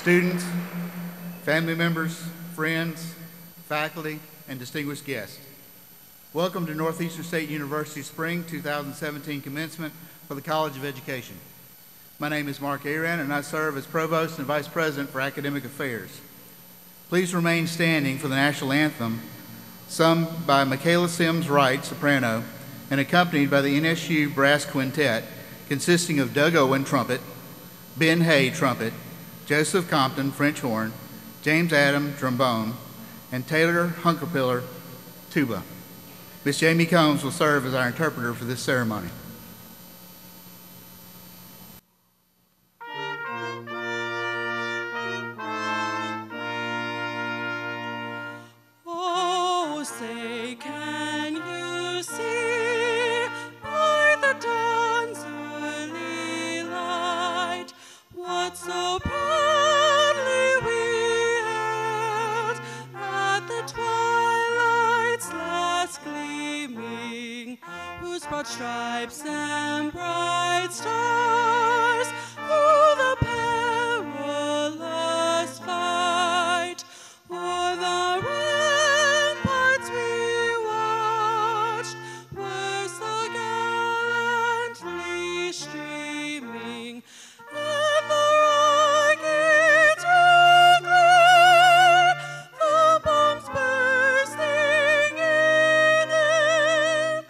Students, family members, friends, faculty, and distinguished guests, welcome to Northeastern State University Spring 2017 Commencement for the College of Education. My name is Mark Aran, and I serve as Provost and Vice President for Academic Affairs. Please remain standing for the National Anthem, sung by Michaela Sims Wright, soprano, and accompanied by the NSU Brass Quintet, consisting of Doug Owen, trumpet, Ben Hay, trumpet, Joseph Compton, French horn, James Adam, trombone, and Taylor Hunkerpiller, tuba. Miss Jamie Combs will serve as our interpreter for this ceremony. Stripes and bright stars through the perilous fight, o'er the ramparts we watched, were so gallantly streaming, and the rockets glare, the bombs bursting in air.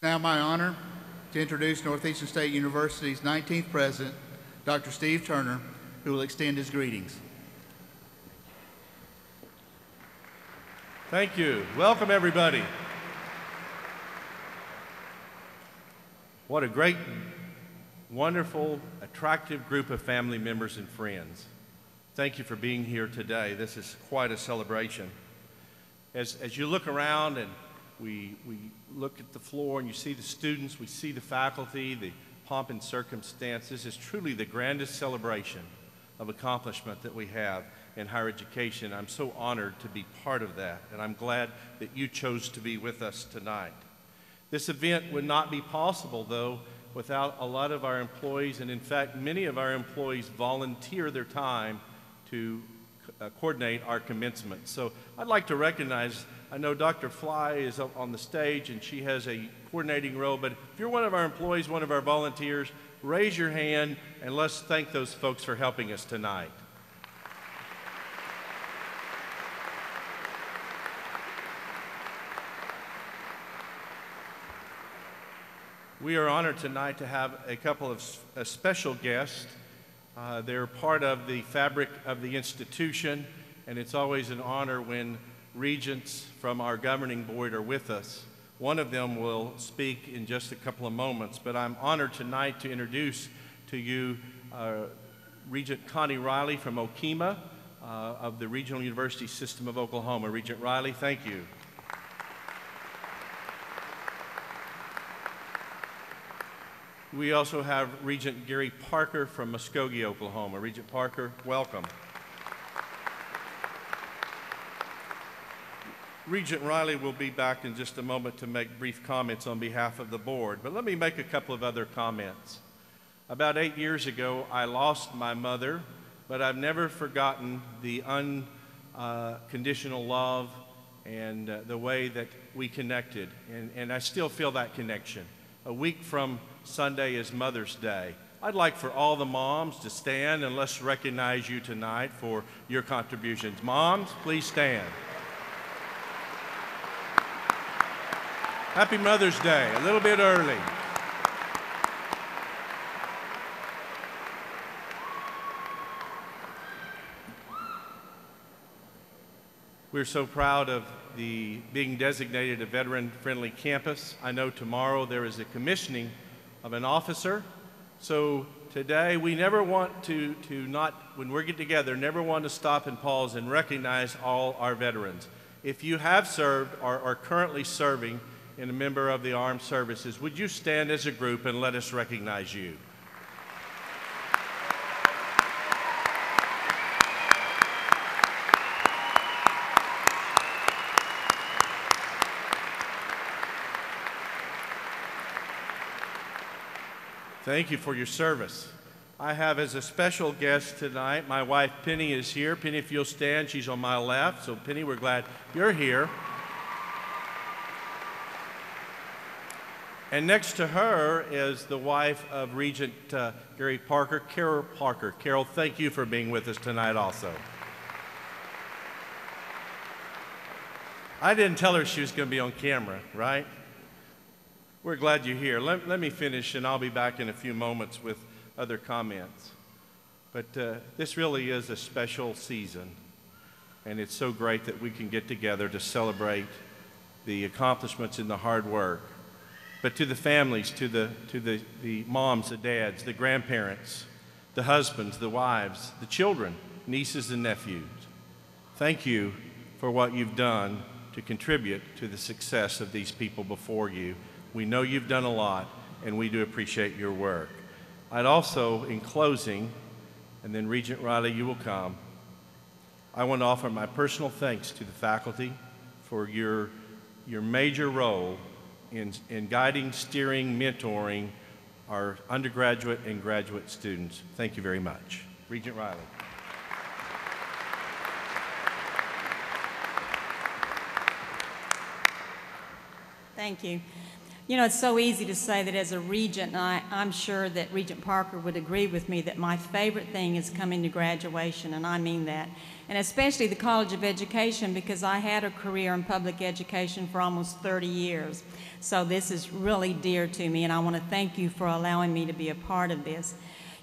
Now my honor to introduce Northeastern State University's 19th President, Dr. Steve Turner, who will extend his greetings. Thank you. Welcome, everybody. What a great, wonderful, attractive group of family members and friends. Thank you for being here today. This is quite a celebration. As you look around and we look at the floor and you see the students, we see the faculty, the pomp and circumstance. This is truly the grandest celebration of accomplishment that we have. in higher education. I'm so honored to be part of that, and I'm glad that you chose to be with us tonight. This event would not be possible, though, without a lot of our employees, and in fact, many of our employees volunteer their time to coordinate our commencement. So I'd like to recognize, I know Dr. Fly is up on the stage and she has a coordinating role, but if you're one of our employees, one of our volunteers, raise your hand and let's thank those folks for helping us tonight. We are honored tonight to have a couple of special guests. They're part of the fabric of the institution, and it's always an honor when regents from our governing board are with us. One of them will speak in just a couple of moments, but I'm honored tonight to introduce to you Regent Connie Riley from Okemah of the Regional University System of Oklahoma. Regent Riley, thank you. We also have Regent Gary Parker from Muskogee, Oklahoma. Regent Parker, welcome. Regent Riley will be back in just a moment to make brief comments on behalf of the board, but let me make a couple of other comments. About 8 years ago, I lost my mother, but I've never forgotten the unconditional love and the way that we connected, and I still feel that connection. A week from Sunday is Mother's Day. I'd like for all the moms to stand and let's recognize you tonight for your contributions. Moms, please stand. Happy Mother's Day, a little bit early. We're so proud of being designated a veteran-friendly campus. I know tomorrow there is a commissioning of an officer. So today we never want to when we get together, never want to stop and pause and recognize all our veterans. If you have served or are currently serving in a member of the armed services, would you stand as a group and let us recognize you? Thank you for your service. I have as a special guest tonight, my wife Penny is here. Penny, if you'll stand, she's on my left. So Penny, we're glad you're here. And next to her is the wife of Regent Gary Parker, Carol Parker. Carol, thank you for being with us tonight also. I didn't tell her she was going to be on camera, right? We're glad you're here. Let me finish, and I'll be back in a few moments with other comments. But this really is a special season, and it's so great that we can get together to celebrate the accomplishments and the hard work. But to the families, to the moms, the dads, the grandparents, the husbands, the wives, the children, nieces and nephews, thank you for what you've done to contribute to the success of these people before you. We know you've done a lot, and we do appreciate your work. I'd also, in closing, and then Regent Riley, you will come, I want to offer my personal thanks to the faculty for your major role in guiding, steering, mentoring our undergraduate and graduate students. Thank you very much. Regent Riley. Thank you. You know, it's so easy to say that as a regent, and I'm sure that Regent Parker would agree with me that my favorite thing is coming to graduation, and I mean that. And especially the College of Education, because I had a career in public education for almost 30 years. So this is really dear to me, and I want to thank you for allowing me to be a part of this.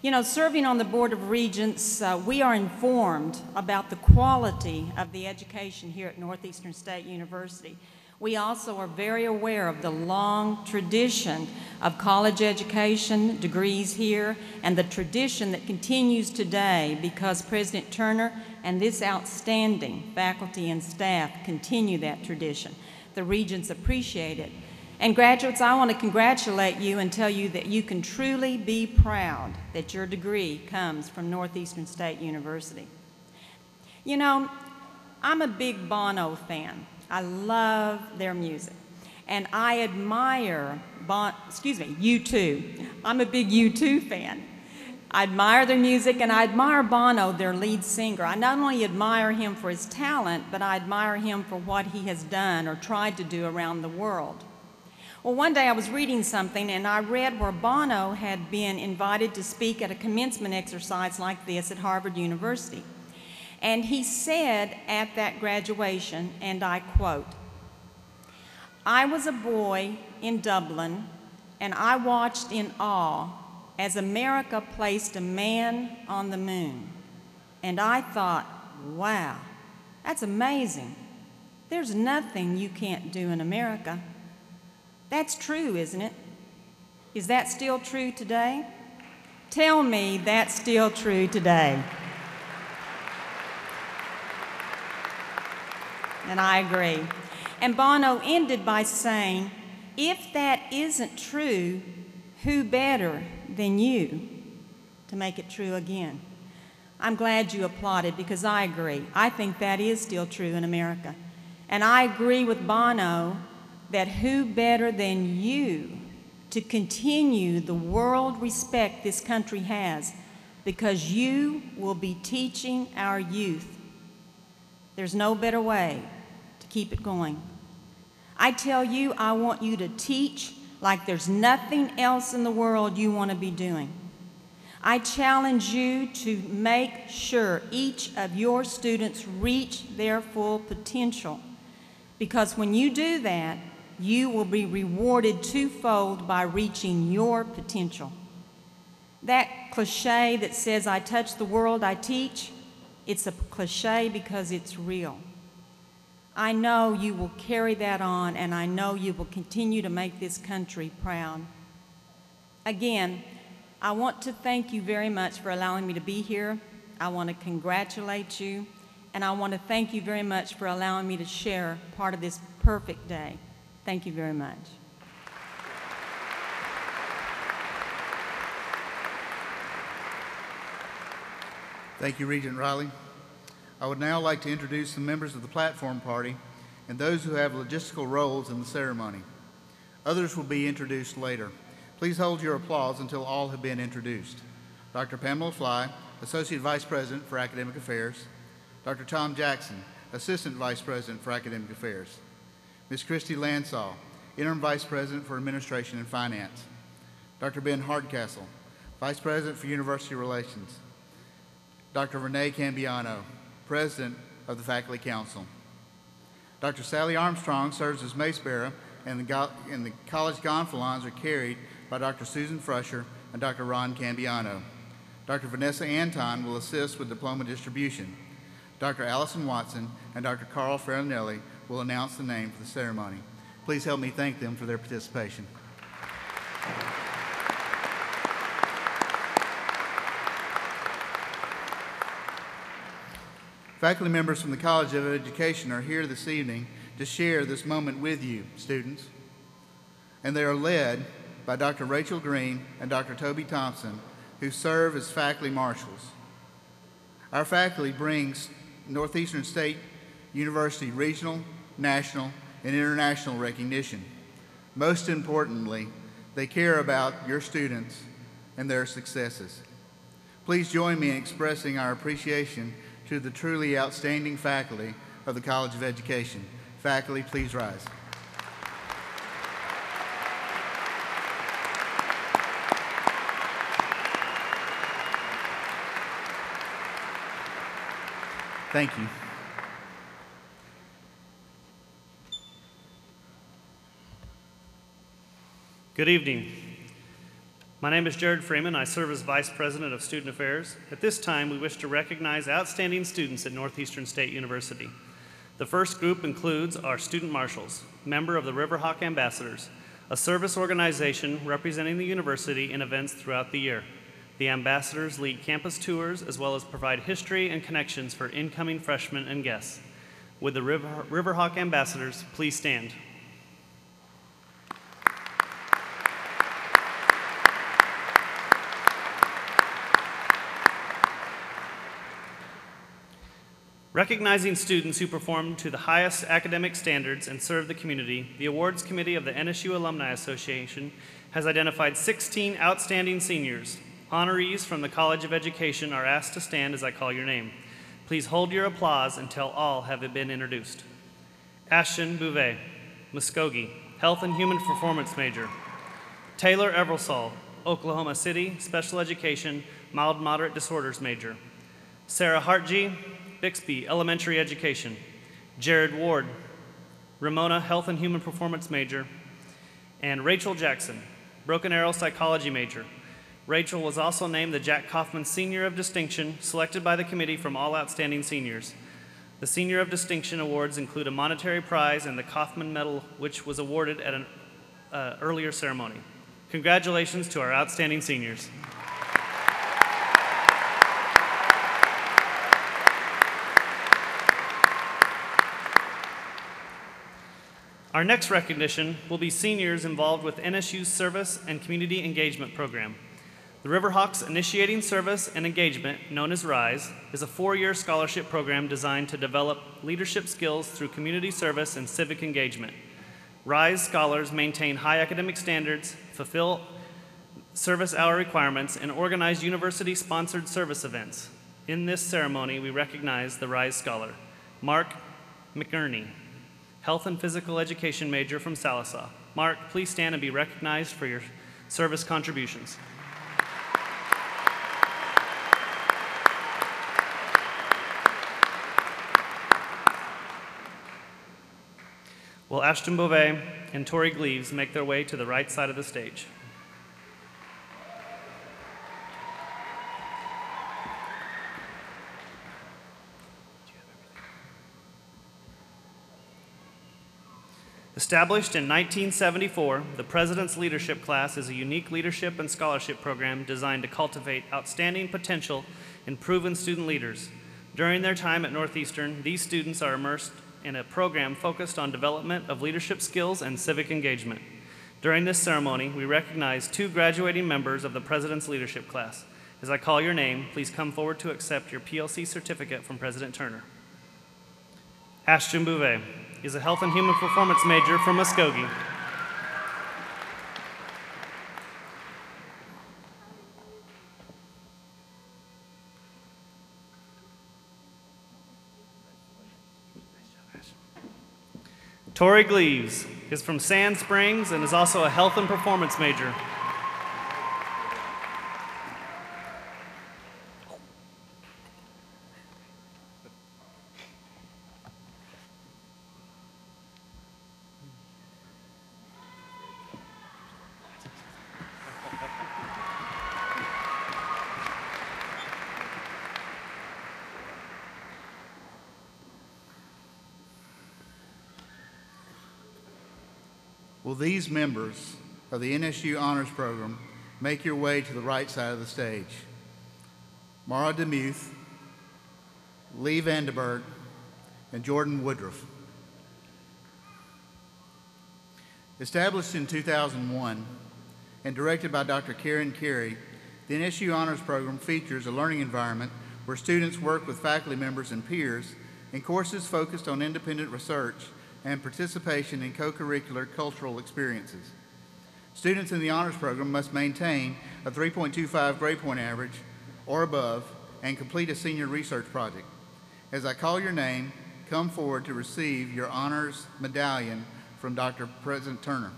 You know, serving on the Board of Regents, we are informed about the quality of the education here at Northeastern State University. We also are very aware of the long tradition of college education, degrees here, and the tradition that continues today because President Turner and this outstanding faculty and staff continue that tradition. The Regents appreciate it. And graduates, I want to congratulate you and tell you that you can truly be proud that your degree comes from Northeastern State University. You know, I'm a big Bono fan. I love their music. And I admire U2. I'm a big U2 fan. I admire their music, and I admire Bono, their lead singer. I not only admire him for his talent, but I admire him for what he has done or tried to do around the world. Well, one day I was reading something, and I read where Bono had been invited to speak at a commencement exercise like this at Harvard University. And he said at that graduation, and I quote, "I was a boy in Dublin, and I watched in awe as America placed a man on the moon. And I thought, wow, that's amazing. There's nothing you can't do in America." That's true, isn't it? Is that still true today? Tell me that's still true today. And I agree. And Bono ended by saying, if that isn't true, who better than you to make it true again? I'm glad you applauded because I agree. I think that is still true in America. And I agree with Bono that who better than you to continue the world respect this country has, because you will be teaching our youth. There's no better way to keep it going. I tell you, I want you to teach like there's nothing else in the world you want to be doing. I challenge you to make sure each of your students reach their full potential, because when you do that, you will be rewarded twofold by reaching your potential. That cliche that says, I touch the world I teach, it's a cliche because it's real. I know you will carry that on, and I know you will continue to make this country proud. Again, I want to thank you very much for allowing me to be here. I want to congratulate you, and I want to thank you very much for allowing me to share part of this perfect day. Thank you very much. Thank you, Regent Riley. I would now like to introduce the members of the platform party and those who have logistical roles in the ceremony. Others will be introduced later. Please hold your applause until all have been introduced. Dr. Pamela Fly, Associate Vice President for Academic Affairs. Dr. Tom Jackson, Assistant Vice President for Academic Affairs. Ms. Christy Lansall, Interim Vice President for Administration and Finance. Dr. Ben Hardcastle, Vice President for University Relations. Dr. Renee Cambiano, President of the Faculty Council. Dr. Sally Armstrong serves as mace bearer, and the college gonfalons are carried by Dr. Susan Frusher and Dr. Ron Cambiano. Dr. Vanessa Anton will assist with diploma distribution. Dr. Allison Watson and Dr. Carl Farinelli will announce the name for the ceremony. Please help me thank them for their participation. Faculty members from the College of Education are here this evening to share this moment with you, students. And they are led by Dr. Rachel Green and Dr. Toby Thompson, who serve as faculty marshals. Our faculty brings Northeastern State University regional, national, and international recognition. Most importantly, they care about your students and their successes. Please join me in expressing our appreciation to the truly outstanding faculty of the College of Education. Faculty, please rise. Thank you. Good evening. My name is Jarrod Freeman. I serve as Vice President of Student Affairs. At this time, we wish to recognize outstanding students at Northeastern State University. The first group includes our Student Marshals, member of the Riverhawk Ambassadors, a service organization representing the university in events throughout the year. The ambassadors lead campus tours as well as provide history and connections for incoming freshmen and guests. Would the Riverhawk Ambassadors please stand? Recognizing students who perform to the highest academic standards and serve the community, the Awards Committee of the NSU Alumni Association has identified 16 outstanding seniors. Honorees from the College of Education are asked to stand as I call your name. Please hold your applause until all have been introduced. Ashton Bouvet, Muskogee, Health and Human Performance major. Taylor Eversole, Oklahoma City, Special Education, Mild Moderate Disorders major. Sarah Hartgee, Bixby, Elementary Education. Jared Ward, Ramona, Health and Human Performance major. And Rachel Jackson, Broken Arrow Psychology major. Rachel was also named the Jack Kaufman Senior of Distinction, selected by the committee from all outstanding seniors. The Senior of Distinction awards include a monetary prize and the Kaufman Medal, which was awarded at an earlier ceremony. Congratulations to our outstanding seniors. Our next recognition will be seniors involved with NSU's Service and Community Engagement Program. The Riverhawks Initiating Service and Engagement, known as RISE, is a 4-year scholarship program designed to develop leadership skills through community service and civic engagement. RISE scholars maintain high academic standards, fulfill service hour requirements, and organize university-sponsored service events. In this ceremony, we recognize the RISE scholar, Mark McEarney, Health and Physical Education major from Sallisaw. Mark, please stand and be recognized for your service contributions. Will Ashton Bouvet and Tori Gleaves make their way to the right side of the stage? Established in 1974, the President's Leadership Class is a unique leadership and scholarship program designed to cultivate outstanding potential in proven student leaders. During their time at Northeastern, these students are immersed in a program focused on development of leadership skills and civic engagement. During this ceremony, we recognize 2 graduating members of the President's Leadership Class. As I call your name, please come forward to accept your PLC certificate from President Turner. Ashton Bouvet is a Health and Human Performance major from Muskogee. Tori Gleaves is from Sand Springs and is also a Health and Performance major. Will these members of the NSU Honors Program make your way to the right side of the stage? Mara DeMuth, Lee Vandenberg, and Jordan Woodruff. Established in 2001 and directed by Dr. Karen Carey, the NSU Honors Program features a learning environment where students work with faculty members and peers in courses focused on independent research and participation in co-curricular cultural experiences. Students in the honors program must maintain a 3.25 grade point average or above and complete a senior research project. As I call your name, come forward to receive your honors medallion from Dr. President Turner.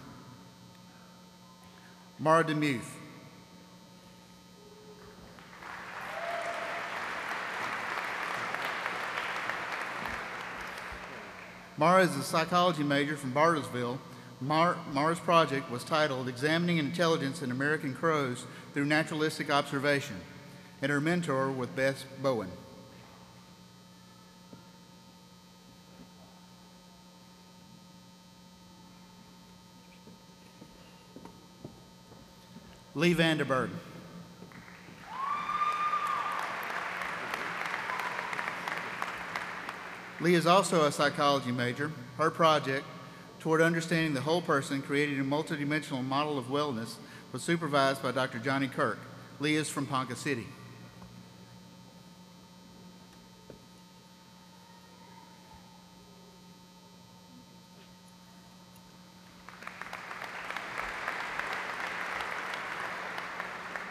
Mara DeMuth. Mara is a psychology major from Bartlesville. Mara's project was titled Examining Intelligence in American Crows Through Naturalistic Observation, and her mentor was Beth Bowen. Lee Vandenberg. Lee is also a psychology major. Her project, Toward Understanding the Whole Person, Creating a Multidimensional Model of Wellness, was supervised by Dr. Johnny Kirk. Lee is from Ponca City.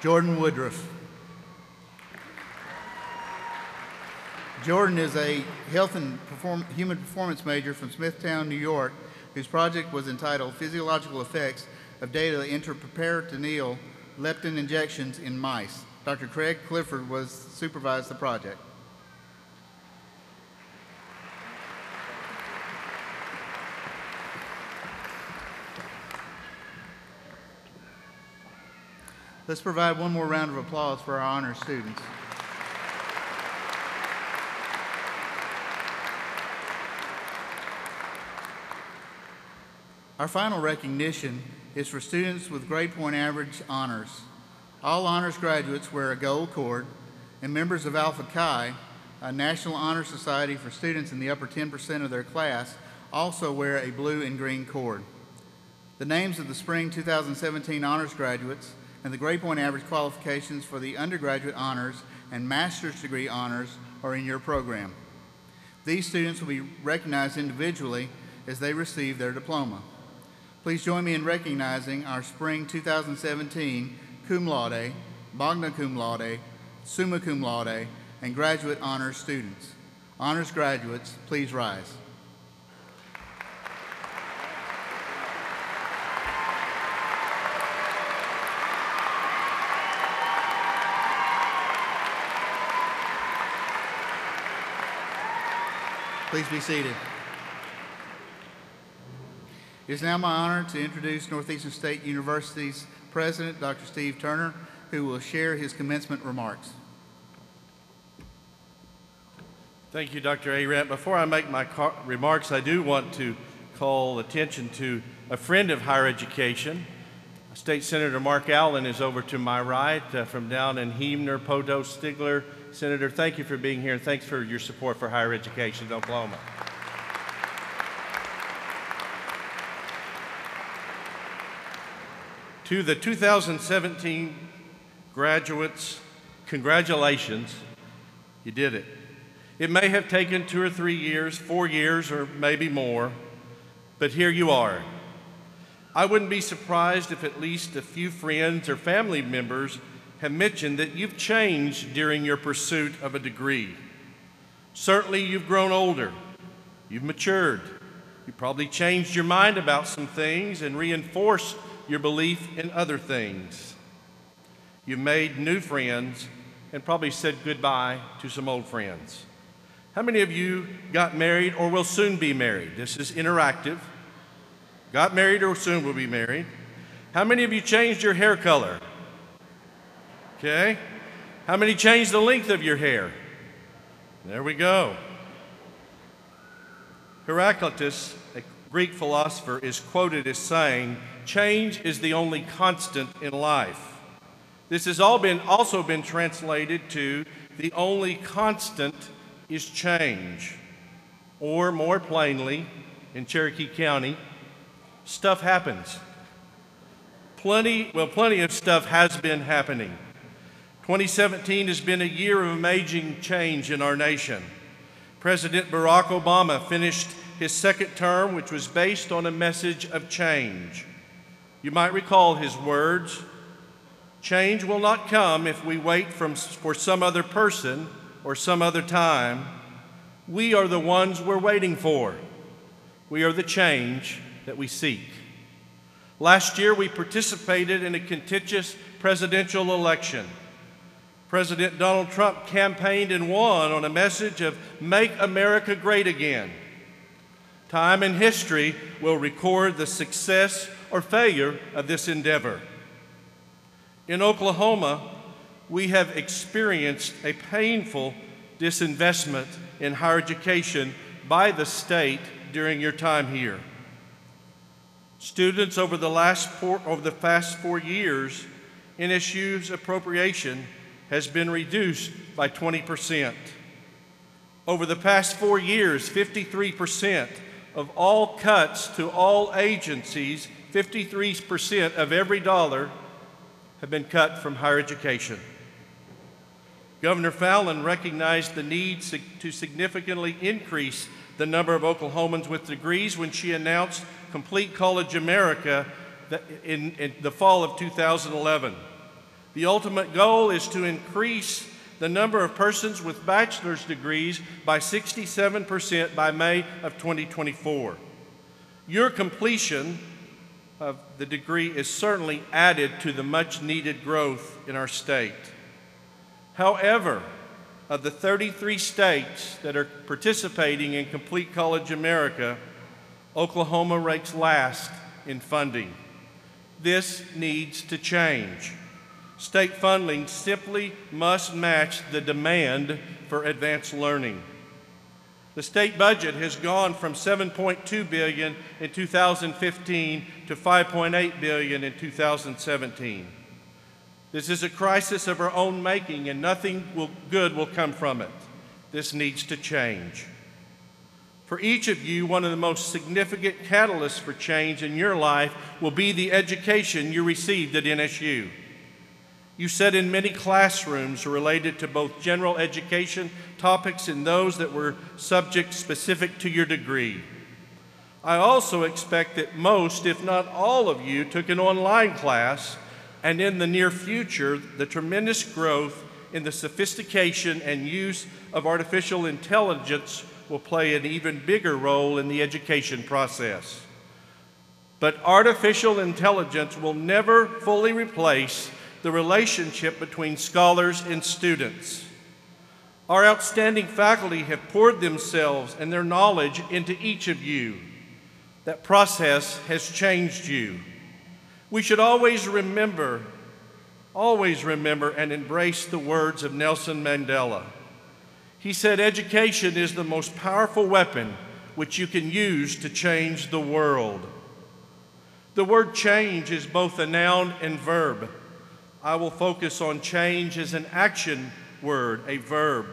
Jordan Woodruff. Jordan is a health and human performance major from Smithtown, New York, whose project was entitled Physiological Effects of Data Intraperitoneal Leptin Injections in Mice. Dr. Craig Clifford supervised the project. Let's provide one more round of applause for our honors students. Our final recognition is for students with grade point average honors. All honors graduates wear a gold cord, and members of Alpha Chi, a National Honor Society for students in the upper 10% of their class, also wear a blue and green cord. The names of the spring 2017 honors graduates and the grade point average qualifications for the undergraduate honors and master's degree honors are in your program. These students will be recognized individually as they receive their diploma. Please join me in recognizing our spring 2017 cum laude, magna cum laude, summa cum laude, and graduate honors students. Honors graduates, please rise. Please be seated. It is now my honor to introduce Northeastern State University's President, Dr. Steve Turner, who will share his commencement remarks. Thank you, Dr. Arant. Before I make my remarks, I do want to call attention to a friend of higher education. State Senator Mark Allen is over to my right from down in Heemner, Poteau, Stigler. Senator, thank you for being here, and thanks for your support for higher education in Oklahoma. To the 2017 graduates, congratulations, you did it. It may have taken 2 or 3 years, 4 years, or maybe more, but here you are. I wouldn't be surprised if at least a few friends or family members have mentioned that you've changed during your pursuit of a degree. Certainly you've grown older, you've matured, you probably changed your mind about some things and reinforced your belief in other things. You've made new friends and probably said goodbye to some old friends. How many of you got married or will soon be married? This is interactive. Got married or soon will be married. How many of you changed your hair color? Okay. How many changed the length of your hair? There we go. Heraclitus, a Greek philosopher, is quoted as saying, "Change is the only constant in life." This has also been translated to, "The only constant is change." Or more plainly, in Cherokee County, stuff happens. Plenty of stuff has been happening. 2017 has been a year of amazing change in our nation. President Barack Obama finished his second term, which was based on a message of change. You might recall his words, "Change will not come if we wait for some other person or some other time. We are the ones we're waiting for. We are the change that we seek." Last year, we participated in a contentious presidential election. President Donald Trump campaigned and won on a message of "Make America Great Again." Time and history will record the success or failure of this endeavor. In Oklahoma, we have experienced a painful disinvestment in higher education by the state during your time here. Students over the past 4 years, NSU's appropriation has been reduced by 20%. Over the past 4 years, 53% of all cuts to all agencies, 53% of every dollar have been cut from higher education. Governor Fallin recognized the need to significantly increase the number of Oklahomans with degrees when she announced Complete College America in the fall of 2011. The ultimate goal is to increase the number of persons with bachelor's degrees by 67% by May of 2024. Your completion of the degree is certainly added to the much-needed growth in our state. However, of the 33 states that are participating in Complete College America, Oklahoma ranks last in funding. This needs to change. State funding simply must match the demand for advanced learning. The state budget has gone from $7.2 billion in 2015 to $5.8 billion in 2017. This is a crisis of our own making, and nothing good will come from it. This needs to change. For each of you, one of the most significant catalysts for change in your life will be the education you received at NSU. You sat in many classrooms related to both general education topics and those that were subject specific to your degree. I also expect that most, if not all of you, took an online class, and in the near future, the tremendous growth in the sophistication and use of artificial intelligence will play an even bigger role in the education process. But artificial intelligence will never fully replace the relationship between scholars and students. Our outstanding faculty have poured themselves and their knowledge into each of you. That process has changed you. We should always remember and embrace the words of Nelson Mandela. He said, "Education is the most powerful weapon which you can use to change the world." The word change is both a noun and verb. I will focus on change as an action word, a verb.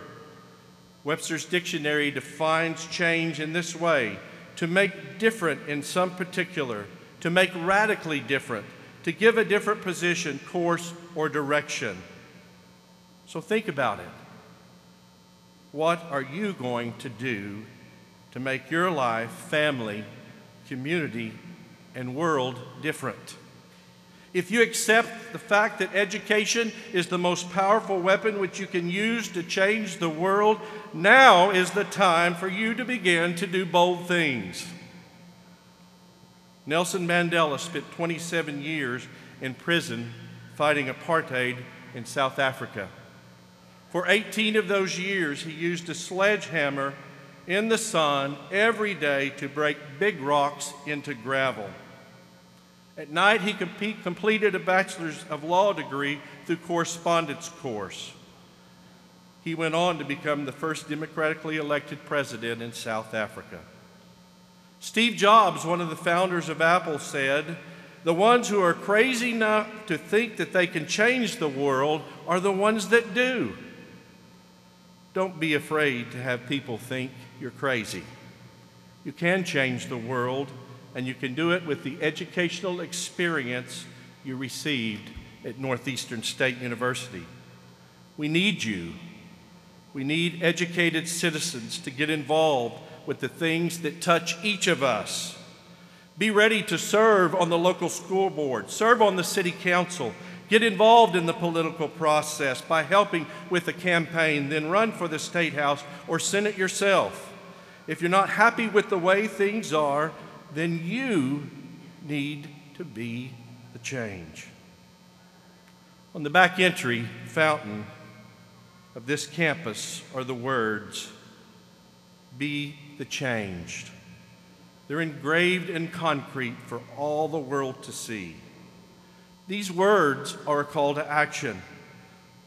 Webster's dictionary defines change in this way: to make different in some particular, to make radically different, to give a different position, course, or direction. So think about it. What are you going to do to make your life, family, community, and world different? If you accept the fact that education is the most powerful weapon which you can use to change the world, now is the time for you to begin to do bold things. Nelson Mandela spent 27 years in prison fighting apartheid in South Africa. For 18 of those years, he used a sledgehammer in the sun every day to break big rocks into gravel. At night, he completed a Bachelor's of Law degree through correspondence course. He went on to become the first democratically elected president in South Africa. Steve Jobs, one of the founders of Apple, said, "The ones who are crazy enough to think that they can change the world are the ones that do." Don't be afraid to have people think you're crazy. You can change the world, and you can do it with the educational experience you received at Northeastern State University. We need you. We need educated citizens to get involved with the things that touch each of us. Be ready to serve on the local school board, serve on the city council, get involved in the political process by helping with a campaign, then run for the State House or Senate yourself. If you're not happy with the way things are, then you need to be the change. On the back entry fountain of this campus are the words, "Be the changed." They're engraved in concrete for all the world to see. These words are a call to action.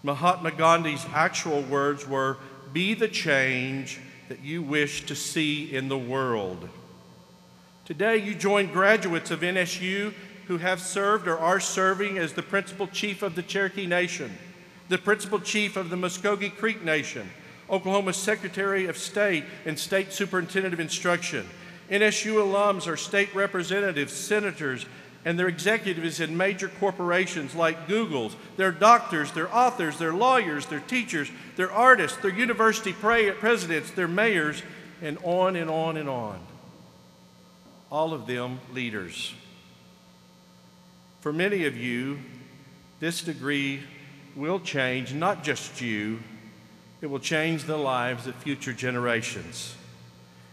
Mahatma Gandhi's actual words were, "Be the change that you wish to see in the world." Today, you join graduates of NSU who have served or are serving as the Principal Chief of the Cherokee Nation, the Principal Chief of the Muskogee Creek Nation, Oklahoma's Secretary of State and State Superintendent of Instruction. NSU alums are state representatives, senators, and their executives in major corporations like Google's. They're doctors, they're authors, they're lawyers, they're teachers, they're artists, they're university presidents, they're mayors, and on and on and on. All of them leaders. For many of you, this degree will change not just you, it will change the lives of future generations.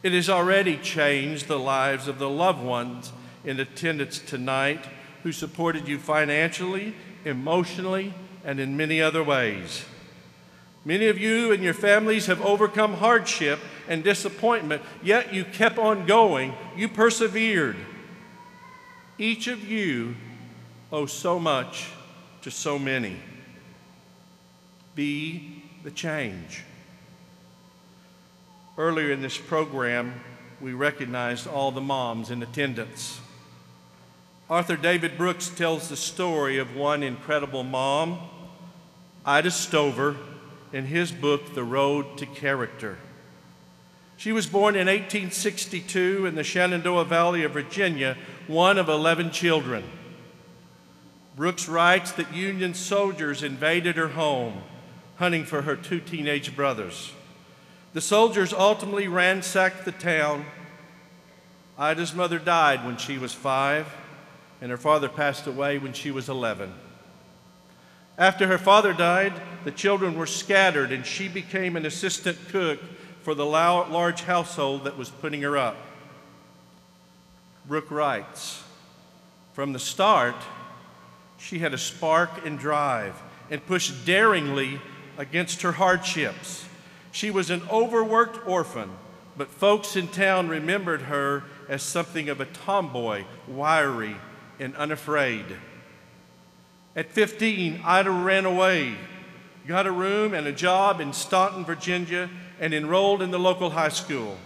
It has already changed the lives of the loved ones in attendance tonight who supported you financially, emotionally, and in many other ways. Many of you and your families have overcome hardship and disappointment, yet you kept on going. You persevered. Each of you owe so much to so many. Be the change. Earlier in this program, we recognized all the moms in attendance. Author David Brooks tells the story of one incredible mom, Ida Stover, in his book, The Road to Character. She was born in 1862 in the Shenandoah Valley of Virginia, one of 11 children. Brooks writes that Union soldiers invaded her home, hunting for her 2 teenage brothers. The soldiers ultimately ransacked the town. Ida's mother died when she was 5, and her father passed away when she was 11. After her father died, the children were scattered, and she became an assistant cook for the large household that was putting her up. Brooke writes, from the start, she had a spark and drive and pushed daringly against her hardships. She was an overworked orphan, but folks in town remembered her as something of a tomboy, wiry, and unafraid. At 15, Ida ran away, got a room and a job in Staunton, Virginia, and enrolled in the local high school.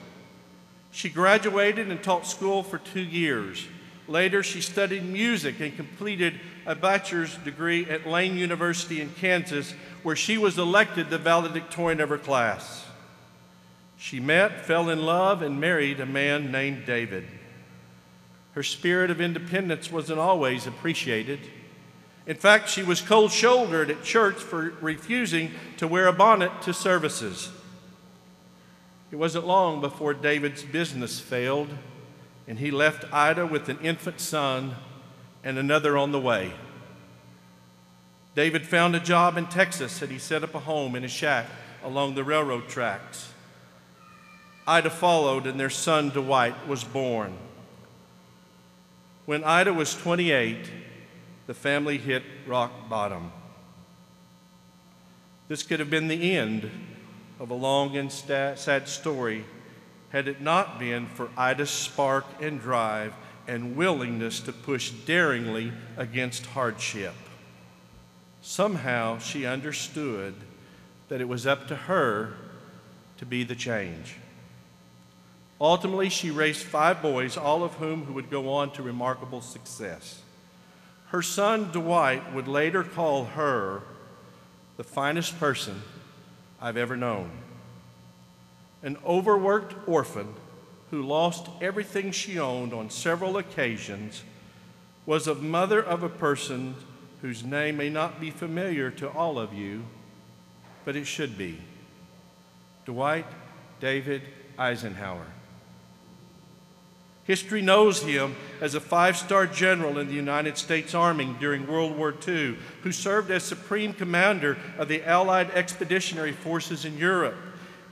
She graduated and taught school for 2 years. Later, she studied music and completed a bachelor's degree at Lane University in Kansas, where she was elected the valedictorian of her class. She met, fell in love, and married a man named David. Her spirit of independence wasn't always appreciated. In fact, she was cold-shouldered at church for refusing to wear a bonnet to services. It wasn't long before David's business failed, and he left Ida with an infant son and another on the way. David found a job in Texas, and he set up a home in a shack along the railroad tracks. Ida followed, and their son, Dwight, was born. When Ida was 28, the family hit rock bottom. This could have been the end of a long and sad story had it not been for Ida's spark and drive and willingness to push daringly against hardship. Somehow she understood that it was up to her to be the change. Ultimately, she raised 5 boys, all of whom who would go on to remarkable success. Her son, Dwight, would later call her the finest person I've ever known. An overworked orphan who lost everything she owned on several occasions was a mother of a person whose name may not be familiar to all of you, but it should be. Dwight David Eisenhower. History knows him as a 5-star general in the United States Army during World War II, who served as Supreme Commander of the Allied Expeditionary Forces in Europe.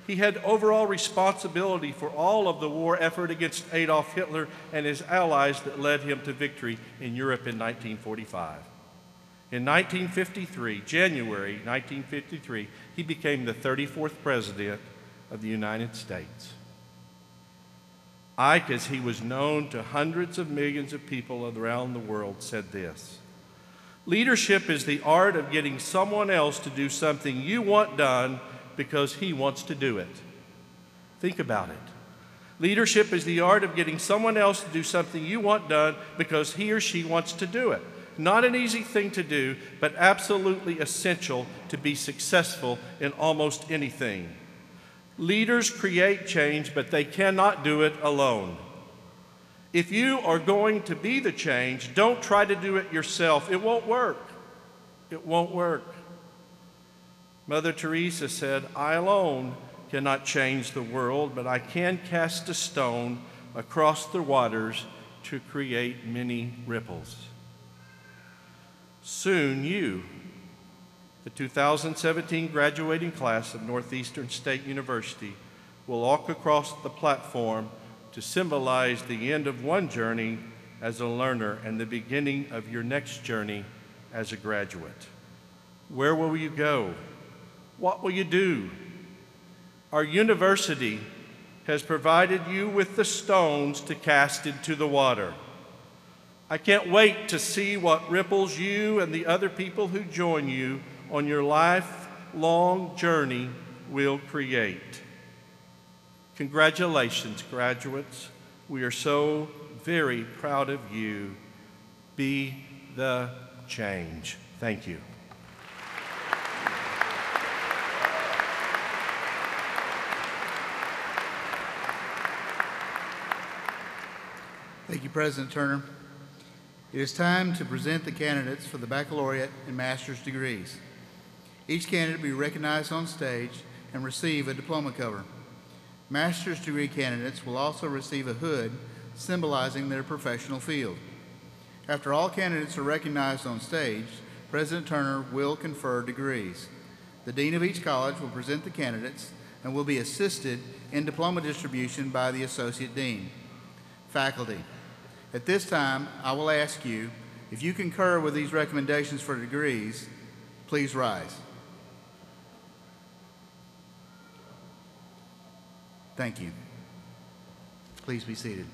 He had overall responsibility for all of the war effort against Adolf Hitler and his allies that led him to victory in Europe in 1945. In 1953, January 1953, he became the 34th President of the United States. Ike, as he was known to hundreds of millions of people around the world, said this: leadership is the art of getting someone else to do something you want done because he wants to do it. Think about it. Leadership is the art of getting someone else to do something you want done because he or she wants to do it. Not an easy thing to do, but absolutely essential to be successful in almost anything. Leaders create change, but they cannot do it alone. If you are going to be the change, don't try to do it yourself. It won't work. It won't work. Mother Teresa said, I alone cannot change the world, but I can cast a stone across the waters to create many ripples. Soon you, The 2017 graduating class of Northeastern State University will walk across the platform to symbolize the end of one journey as a learner and the beginning of your next journey as a graduate. Where will you go? What will you do? Our university has provided you with the stones to cast into the water. I can't wait to see what ripples you and the other people who join you on your lifelong journey will create. Congratulations, graduates. We are so very proud of you. Be the change. Thank you. Thank you, President Turner. It is time to present the candidates for the baccalaureate and master's degrees. Each candidate will be recognized on stage and receive a diploma cover. Master's degree candidates will also receive a hood symbolizing their professional field. After all candidates are recognized on stage, President Turner will confer degrees. The dean of each college will present the candidates and will be assisted in diploma distribution by the associate dean. Faculty, at this time, I will ask you, if you concur with these recommendations for degrees, please rise. Thank you. Please be seated.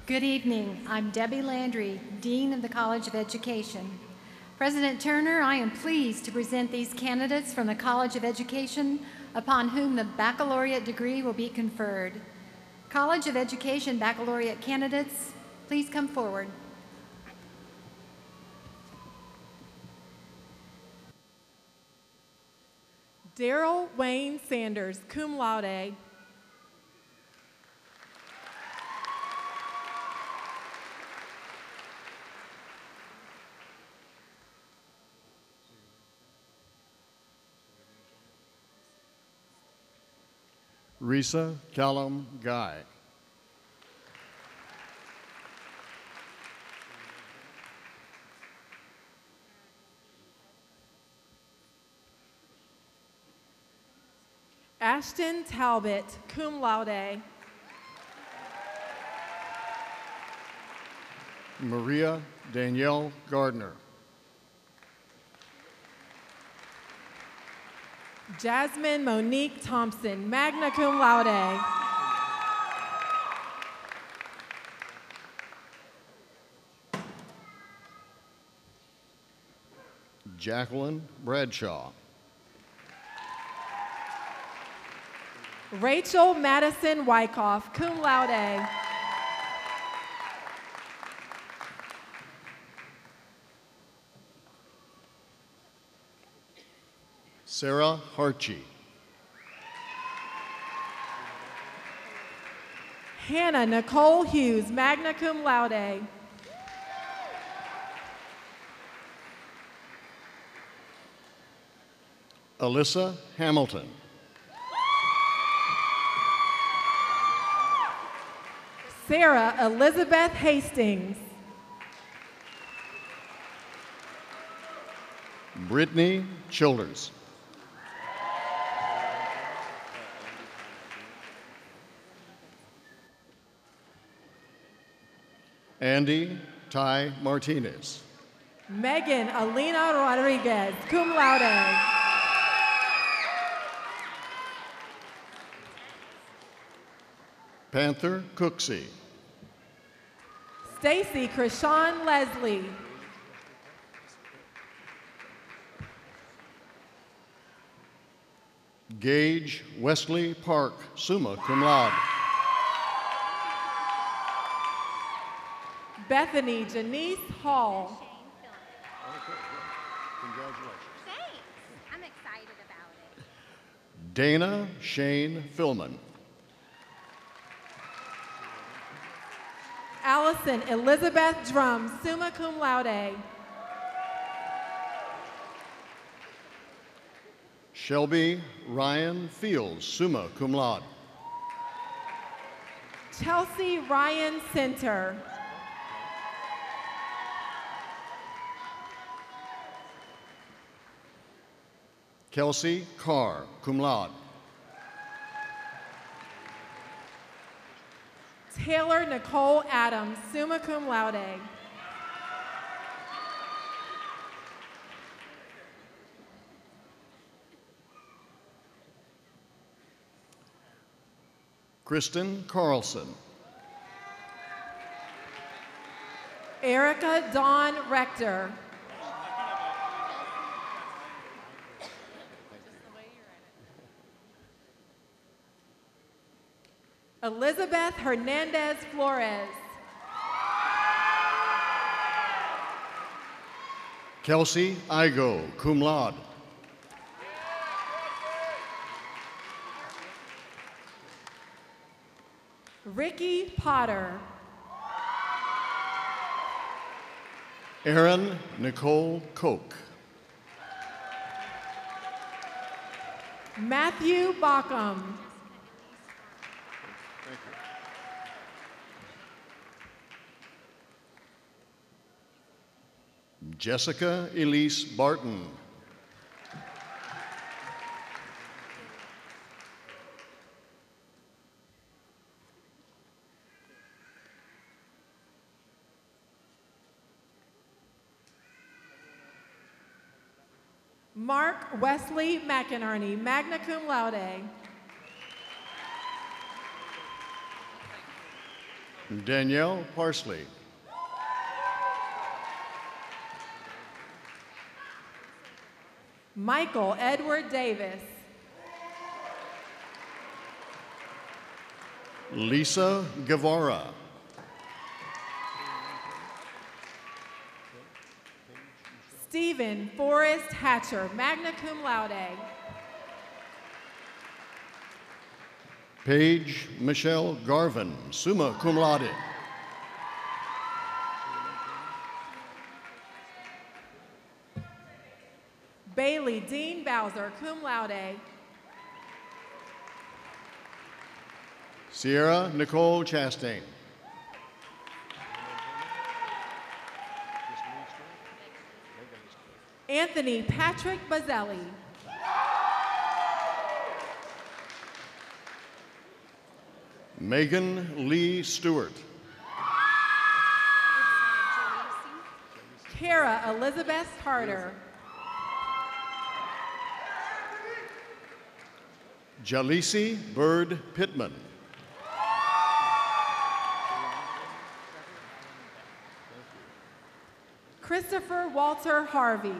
Good evening. I'm Debbie Landry, Dean of the College of Education. President Turner, I am pleased to present these candidates from the College of Education upon whom the baccalaureate degree will be conferred. College of Education baccalaureate candidates, please come forward. Daryl Wayne Sanders, cum laude. Risa Callum Guy. Ashton Talbot, cum laude. Maria Danielle Gardner. Jasmine Monique Thompson, magna cum laude. Jacqueline Bradshaw. Rachel Madison Wyckoff, cum laude. Sarah Harchie. Hannah Nicole Hughes, magna cum laude. Alyssa Hamilton. Sarah Elizabeth Hastings. Brittany Childers. Andy Ty Martinez. Megan Alina Rodriguez, cum laude. Panther Cooksey. Stacy Krishan Leslie. Gage Wesley Park, summa cum laude. Bethany Janice Hall. Congratulations. Thanks. I'm excited about it. Dana Shane Philman. Allison Elizabeth Drum, summa cum laude. Shelby Ryan Fields, summa cum laude. Chelsea Ryan Center. Kelsey Carr, cum laude. Taylor Nicole Adams, summa cum laude. Kristen Carlson. Erica Dawn Rector. Elizabeth Hernandez Flores. Kelsey Igo, cum laude. Ricky Potter. Erin Nicole Koch. Matthew Bockham. Jessica Elise Barton. Mark Wesley McInerney, magna cum laude. Danielle Parsley. Michael Edward Davis. Lisa Guevara. Stephen Forrest Hatcher, magna cum laude. Paige Michelle Garvin, summa cum laude. Bailey Dean Bowser, cum laude. Sierra Nicole Chastain. Anthony Patrick Bazzelli. Megan Lee Stewart. Kara Elizabeth Carter. Jalisi Bird Pittman. Christopher Walter Harvey.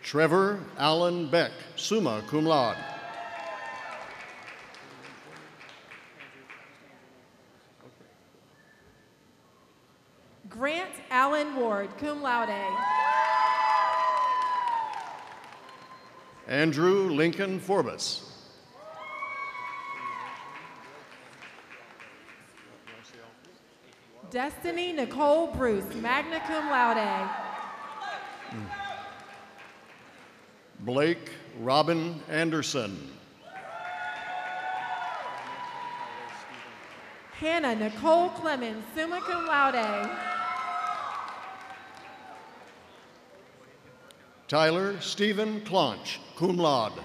Trevor Allen Beck, summa cum laude. Grant Allen Ward, cum laude. Andrew Lincoln Forbes. Destiny Nicole Bruce, magna cum laude. Blake Robin Anderson. Hannah Nicole Clemens, summa cum laude. Tyler Stephen Clonch, cum laude.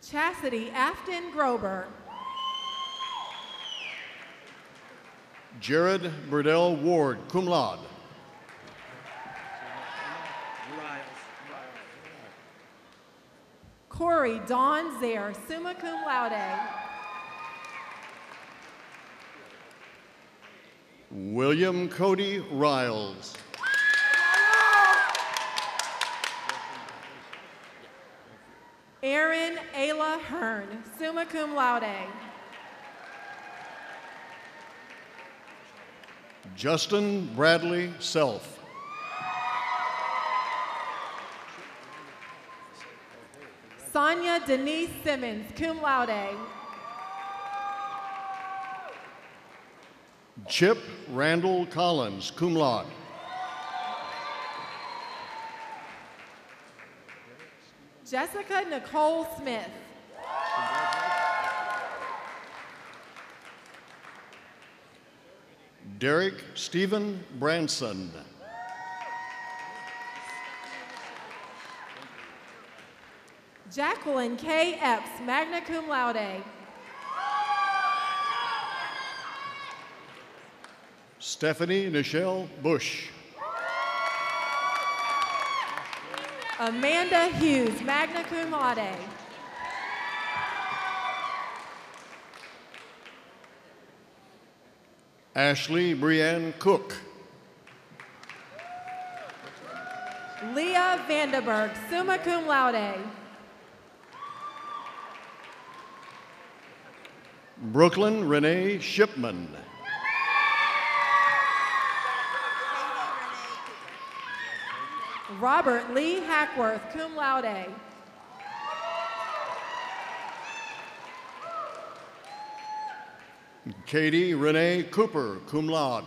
Chastity Afton Grober. Jarrod Burdell Ward, cum laude. Corey Dawn Zaire, summa cum laude. William Cody Riles. Aaron Ayla Hearn, summa cum laude. Justin Bradley Self. Sonia Denise Simmons, cum laude. Chip Randall Collins, cum laude. Jessica Nicole Smith. Derek Stephen Branson. Jacqueline K. Epps, magna cum laude. Stephanie Nichelle Bush. Amanda Hughes, magna cum laude. Ashley Brianne Cook. Leah Vandenberg, summa cum laude. Brooklyn Renee Shipman. Robert Lee Hackworth, cum laude. Katie Renee Cooper, cum laude.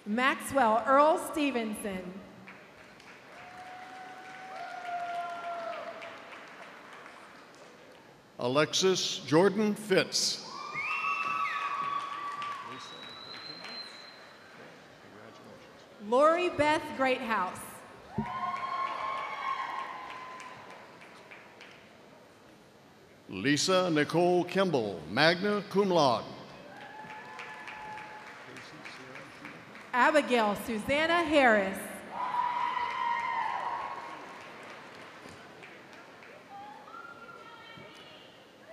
Maxwell Earl Stevenson. Alexis Jordan Fitz. Lori Beth Greathouse. Lisa Nicole Kimball, magna cum laude. Abigail Susanna Harris.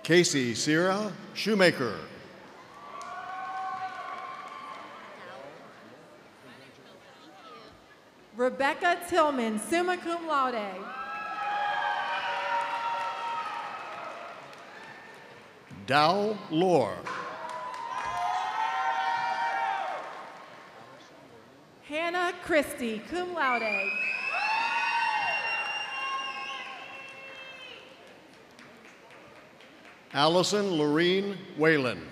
Casey Sierra Shoemaker. Rebecca Tillman, summa cum laude. Dow Lore. Hannah Christie, cum laude. Allison Lorene Whalen.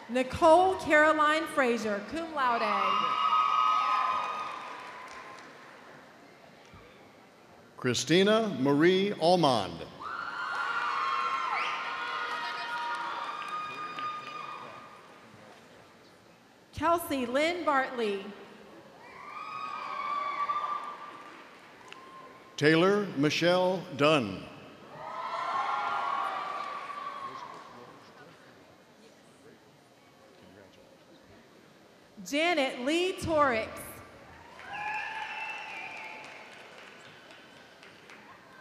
Nicole Caroline Frazier, cum laude. Christina Marie Almond. Kelsey Lynn Bartley. Taylor Michelle Dunn. Janet Lee Torix.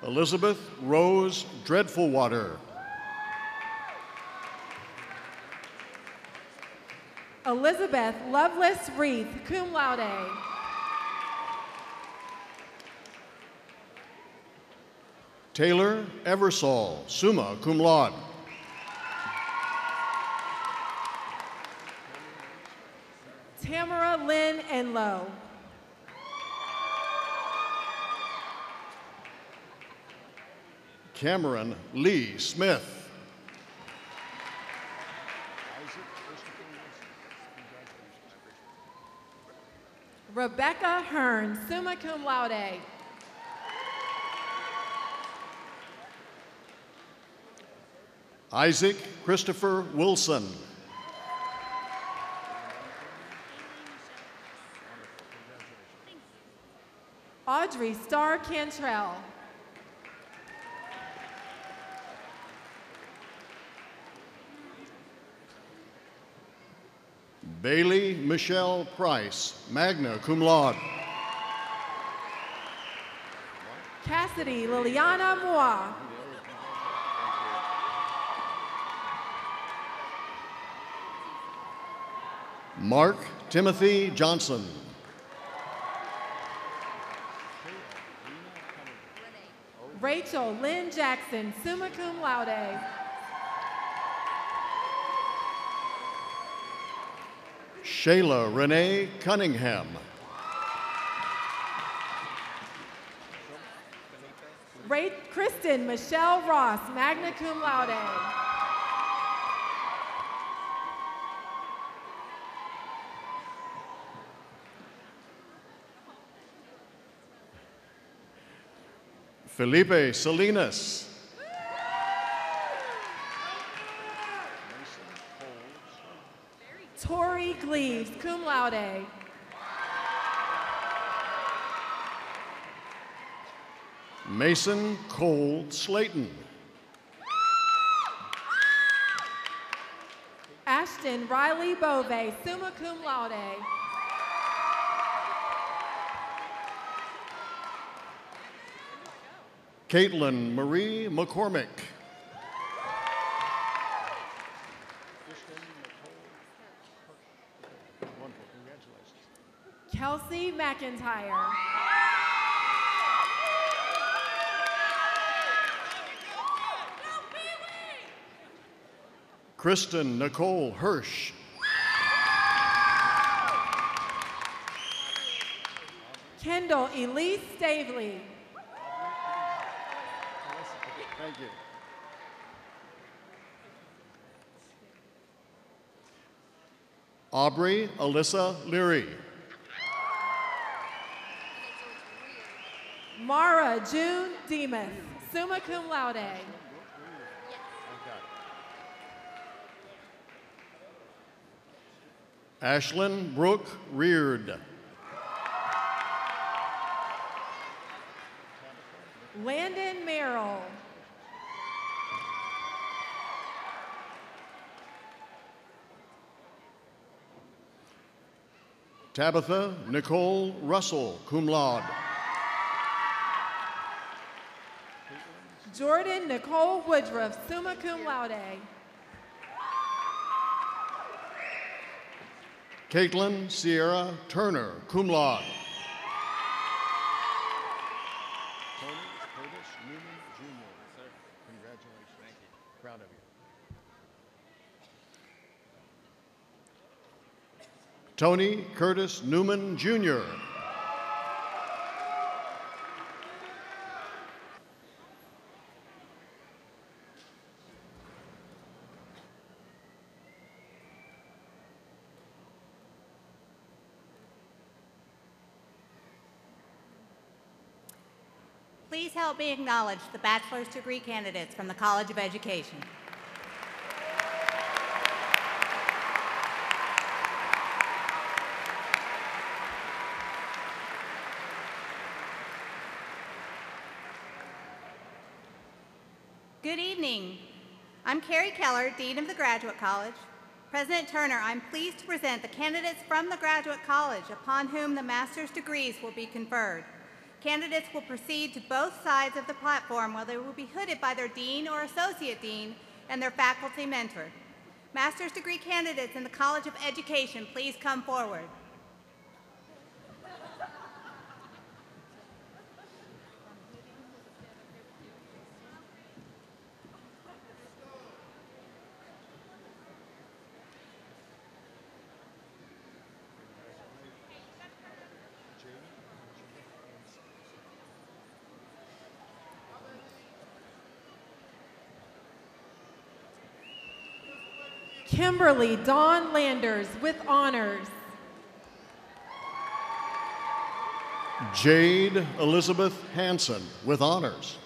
Elizabeth Rose Dreadfulwater. Elizabeth Lovelace Wreath, cum laude. Taylor Eversole, summa cum laude. Tamara Lynn Enlow. Cameron Lee Smith. Rebecca Hearn, summa cum laude. Isaac Christopher Wilson. Audrey Starr Cantrell. Bailey Michelle Price, magna cum laude. Cassidy Liliana Moa. Mark Timothy Johnson. Rachel Lynn Jackson, summa cum laude. Shayla Renee Cunningham. Kristen Michelle Ross, magna cum laude. Felipe Salinas. Tori Gleaves, cum laude. Mason Cole Slayton. Ashton Riley Bove, summa cum laude. Caitlin Marie McCormick. Kelsey McIntyre. Kristen Nicole Hirsch. Kendall Elise Stavely. Thank you. Aubrey Alyssa Leary. Mara June Demas, summa cum laude. Ashlyn Brooke Reard. Landon Merrill. Tabitha Nicole Russell, cum laude. Jordan Nicole Woodruff, summa cum laude. Caitlin Sierra Turner, cum laude. Tony Curtis Newman Jr. Sir. Congratulations. Thank you. Proud of you. Tony Curtis Newman Jr. Please help me acknowledge the bachelor's degree candidates from the College of Education. Good evening. I'm Carrie Keller, Dean of the Graduate College. President Turner, I'm pleased to present the candidates from the Graduate College upon whom the master's degrees will be conferred. Candidates will proceed to both sides of the platform where they will be hooded by their dean or associate dean and their faculty mentor. Master's degree candidates in the College of Education, please come forward. Kimberly Dawn Landers with honors. Jade Elizabeth Hanson with honors.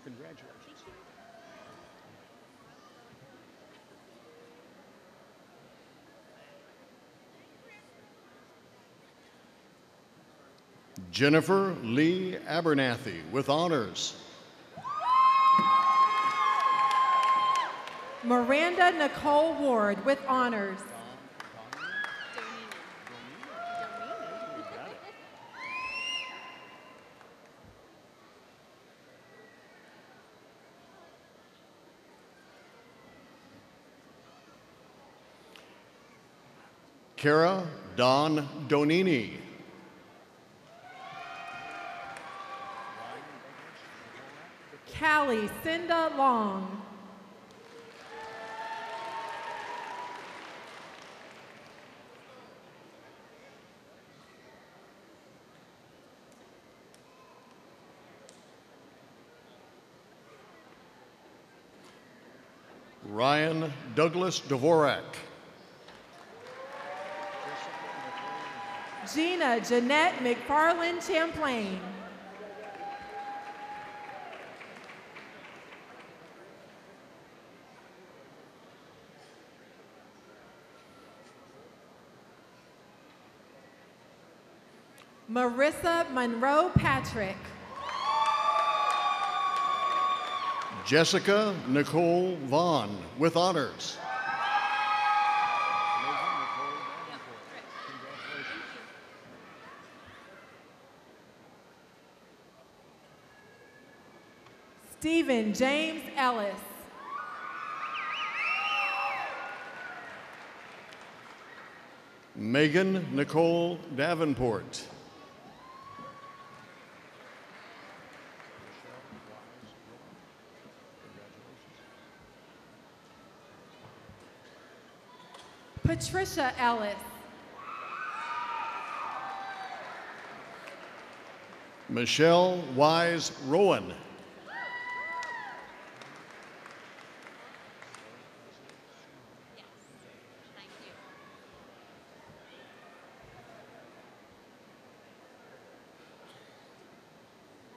Congratulations. Jennifer Lee Abernathy with honors. Miranda Nicole Ward with honors. Kara Dawn Donini. Callie Cinda Long. Ryan Douglas Dvorak. Gina Jeanette McFarland Champlain. Marissa Monroe Patrick. Jessica Nicole Vaughn with honors. Stephen James Ellis. Megan Nicole Davenport. Patricia Ellis. Michelle Wise Rowan.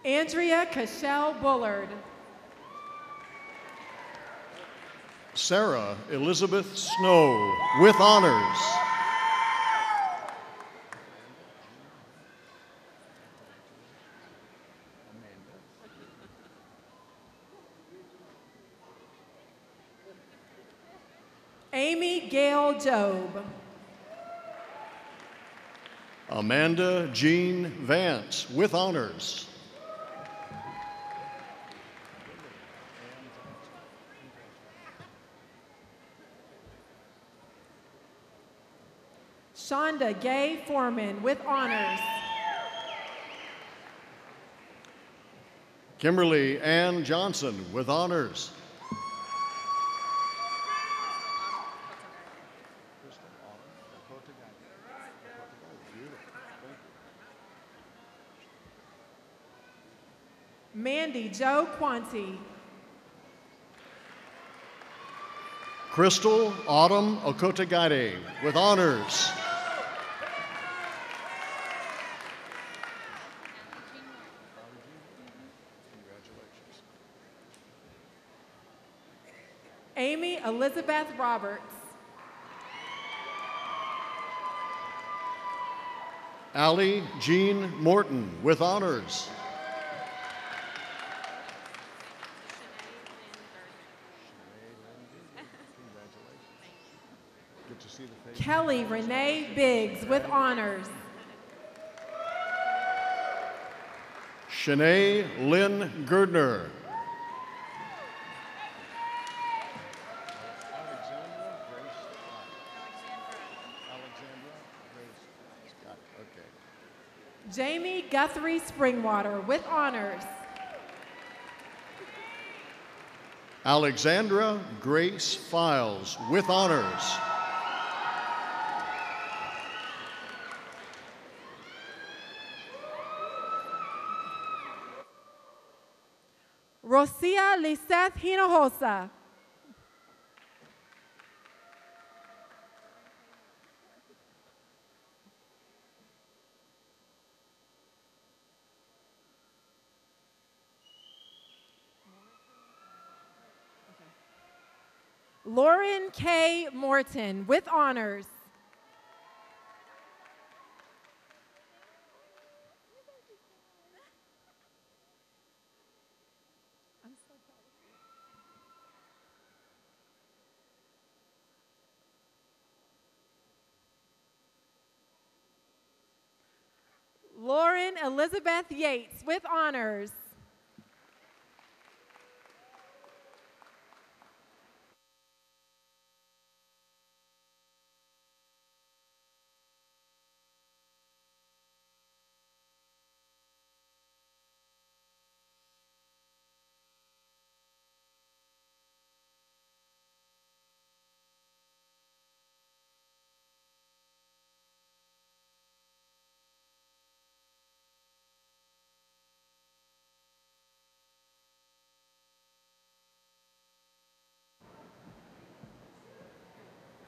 Andrea Cashel Bullard. Sarah Elizabeth Snow with honors. Amy Gail Job. Amanda Jean Vance with honors. Shonda Gay Foreman with honors. Kimberly Ann Johnson with honors. Mandy Jo Quanti. Crystal Autumn Okotagade with honors. Amy Elizabeth Roberts. Allie Jean Morton with honors. Kelly Renee Biggs with honors. Shanae Lynn Girdner. Jamie Guthrie Springwater with honors. Alexandra Grace Files with honors. Rosia Liseth Hinojosa. Lauren K. Morton with honors. Lauren Elizabeth Yates with honors.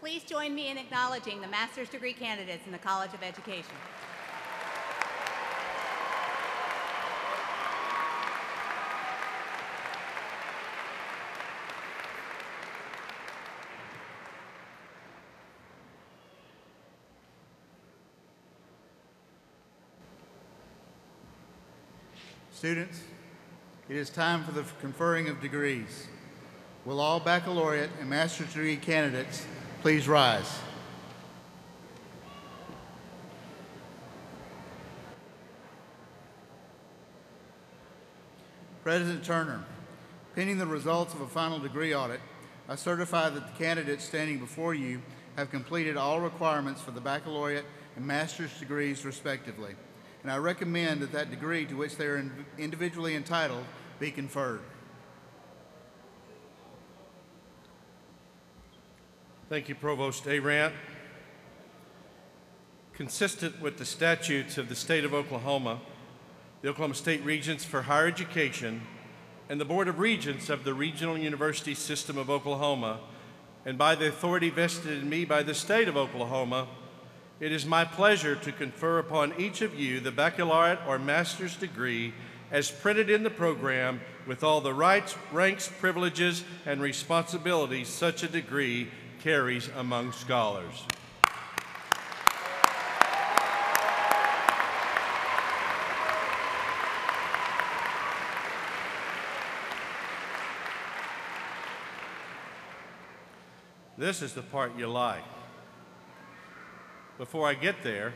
Please join me in acknowledging the master's degree candidates in the College of Education. Students, it is time for the conferring of degrees. Will all baccalaureate and master's degree candidates please rise? President Turner, pending the results of a final degree audit, I certify that the candidates standing before you have completed all requirements for the baccalaureate and master's degrees respectively, and I recommend that that degree to which they are individually entitled be conferred. Thank you, Provost Arant. Consistent with the statutes of the state of Oklahoma, the Oklahoma State Regents for Higher Education, and the Board of Regents of the Regional University System of Oklahoma, and by the authority vested in me by the state of Oklahoma, it is my pleasure to confer upon each of you the baccalaureate or master's degree as printed in the program with all the rights, ranks, privileges, and responsibilities such a degree carries among scholars. This is the part you like. Before I get there,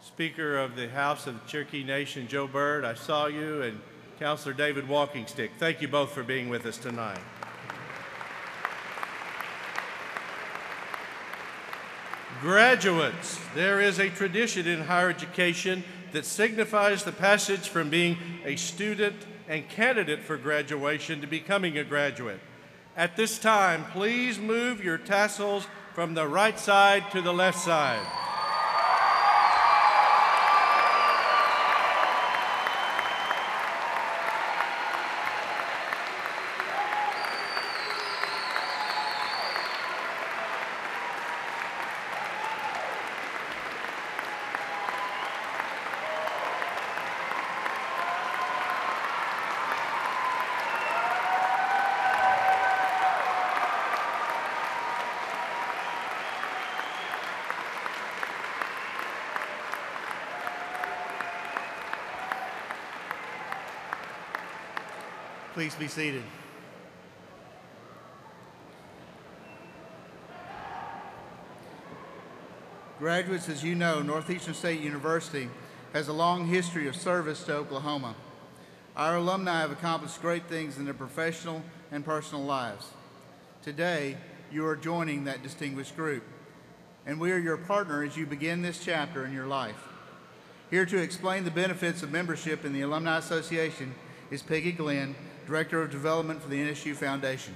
Speaker of the House of the Cherokee Nation, Joe Byrd, I saw you, and Counselor David Walkingstick. Thank you both for being with us tonight. Graduates, there is a tradition in higher education that signifies the passage from being a student and candidate for graduation to becoming a graduate. At this time, please move your tassels from the right side to the left side. Please be seated. Graduates, as you know, Northeastern State University has a long history of service to Oklahoma. Our alumni have accomplished great things in their professional and personal lives. Today, you are joining that distinguished group, and we are your partner as you begin this chapter in your life. Here to explain the benefits of membership in the Alumni Association is Peggy Glenn, Director of Development for the NSU Foundation.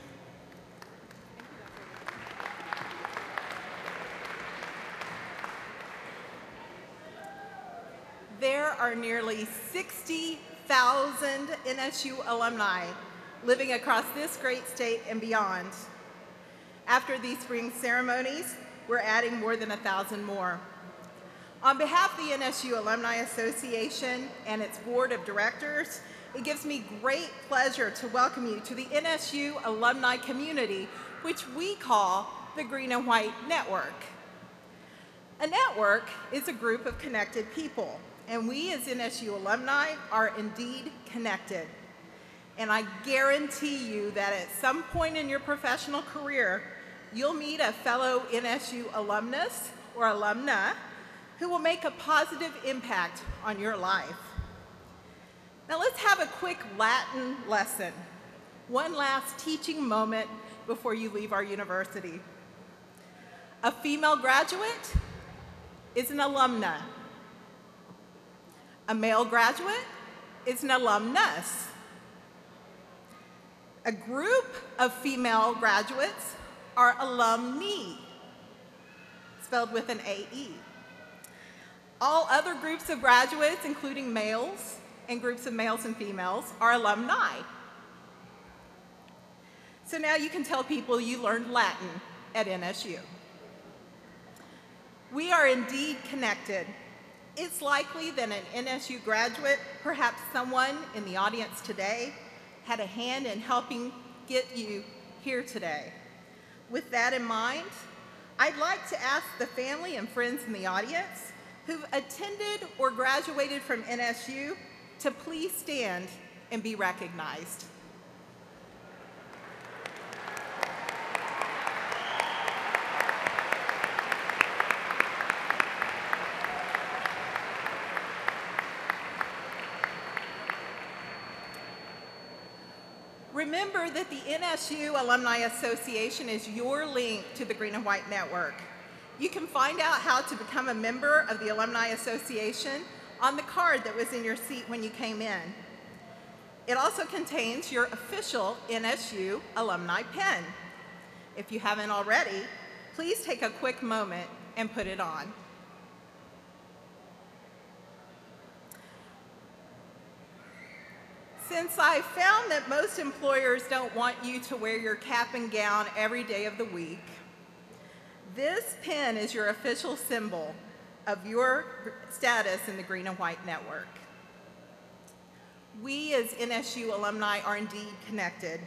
There are nearly 60,000 NSU alumni living across this great state and beyond. After these spring ceremonies, we're adding more than 1,000 more. On behalf of the NSU Alumni Association and its Board of Directors, it gives me great pleasure to welcome you to the NSU alumni community, which we call the Green and White Network. A network is a group of connected people, and we as NSU alumni are indeed connected. And I guarantee you that at some point in your professional career, you'll meet a fellow NSU alumnus or alumna who will make a positive impact on your life. Now let's have a quick Latin lesson. One last teaching moment before you leave our university. A female graduate is an alumna. A male graduate is an alumnus. A group of female graduates are alumni, spelled with an A-E. All other groups of graduates, including males, and groups of males and females are alumni. So now you can tell people you learned Latin at NSU. We are indeed connected. It's likely that an NSU graduate, perhaps someone in the audience today, had a hand in helping get you here today. With that in mind, I'd like to ask the family and friends in the audience who've attended or graduated from NSU to please stand and be recognized. Remember that the NSU Alumni Association is your link to the Green and White Network. You can find out how to become a member of the Alumni Association on the card that was in your seat when you came in. It also contains your official NSU alumni pin. If you haven't already, please take a quick moment and put it on. Since I found that most employers don't want you to wear your cap and gown every day of the week, this pin is your official symbol of your status in the Green and White Network. We as NSU alumni are indeed connected,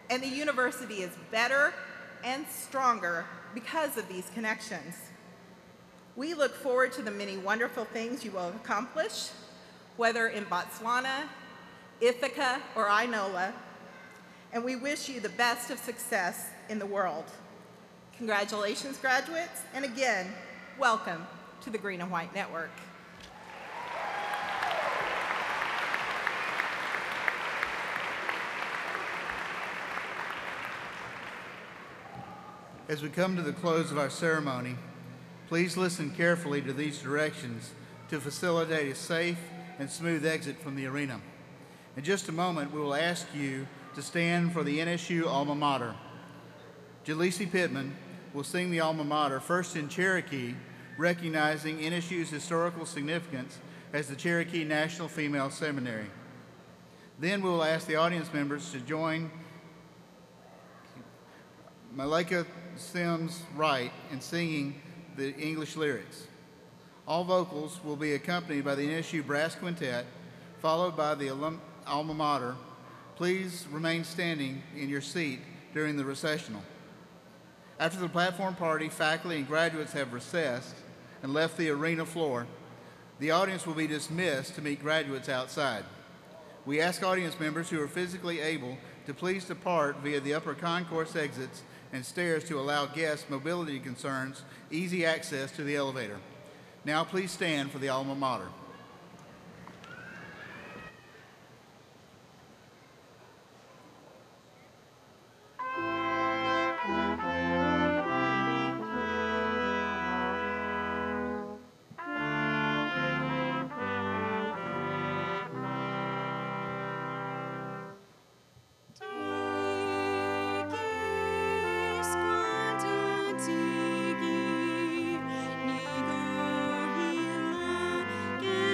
and the university is better and stronger because of these connections. We look forward to the many wonderful things you will accomplish, whether in Botswana, Ithaca, or Inola, and we wish you the best of success in the world. Congratulations, graduates, and again, welcome to the Green and White Network. As we come to the close of our ceremony, please listen carefully to these directions to facilitate a safe and smooth exit from the arena. In just a moment, we will ask you to stand for the NSU Alma Mater. Jaleesi Pittman will sing the Alma Mater, first in Cherokee, recognizing NSU's historical significance as the Cherokee National Female Seminary. Then we will ask the audience members to join Malika Sims Wright in singing the English lyrics. All vocals will be accompanied by the NSU Brass Quintet, followed by the Alma Mater. Please remain standing in your seat during the recessional. After the platform party, faculty and graduates have recessed and left the arena floor, the audience will be dismissed to meet graduates outside. We ask audience members who are physically able to please depart via the upper concourse exits and stairs to allow guests mobility concerns easy access to the elevator. Now please stand for the Alma Mater. Tigi, nigo hila,